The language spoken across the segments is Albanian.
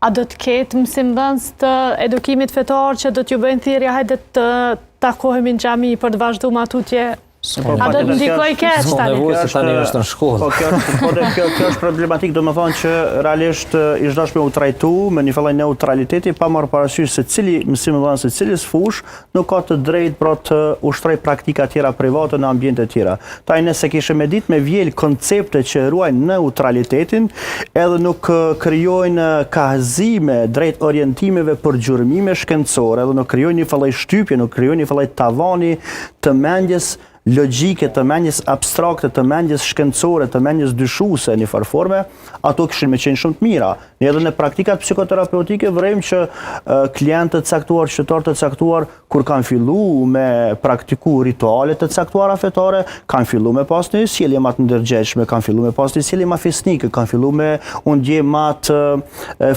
A do të ketë mësimdhënës të edukimit fetar që do t'ju bëjnë thirrje hajde të takohemi në xhami për të vazhduar tutje? A do të ndikoj keq tani? Tani është në shkollë. Kjo është problematik, do më thonë që realisht ish dashme u trajtu me një filloj neutraliteti, pa marrë parasysh se cili mësimdhënës se cilis fush nuk ka të drejtë për të ushtroj praktika tjera private në ambjente tjera. Taj nëse kishe me ditë me vjel koncepte që ruajnë neutralitetin, edhe nuk krijojnë kahëzime drejt orientimeve për gjurmime shkencore, edhe nuk krijojnë një filloj shtypje, nuk krijojnë një filloj tavani të mendjes logjike, të mendjes abstrakte, të mendjes shkencore, të mendjes dyshuese në farforme, ato kishin me qenë shumë të mira. Ne edhe në praktikat psikoterapeutike vërejmë që klientët caktuar, qytetarët të caktuar, kur kanë fillu me praktiku rituale të caktuara fetare, kanë fillu me pas një sjellje më të ndërgjegjshme, kanë fillu me pas një sjellje më fisnike, kanë fillu me ndje më të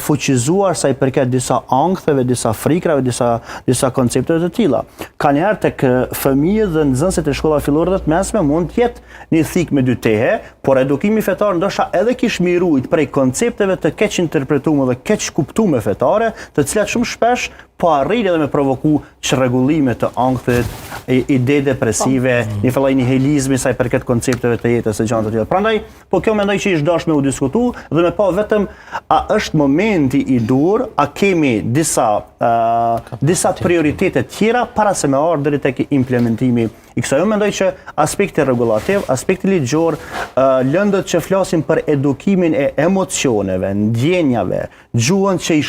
fuqizuar sa i përket disa anktheve, disa frikrave, disa koncepteve të tilla. Ka njëherë tek fëmijët dhe nxënësit e shkolla fillore dhe të mesme mund të jetë një thik me dy tehe, por edukimi fetar ndoshta edhe kish mirujt prej koncepteve të keq interpretuar dhe keq kuptuar fetare, të cilat shumë shpesh po arrin edhe me provoku çrregullime të ankthit, ide depresive, një filloj nihilizmi sa i përket koncepteve të jetës së gjëra të tilla. Prandaj, po kjo mendoj që ish dashme u diskutu dhe me pa vetëm a është momenti i dur, a kemi disa prioritete tjera para se me ardhur deri tek implementimi i kësaj. Unë mendoj që aspekti rregullativ, aspekti ligjor, lëndët që flasin për edukimin e emocioneve, ndjenjave, gjuhën që i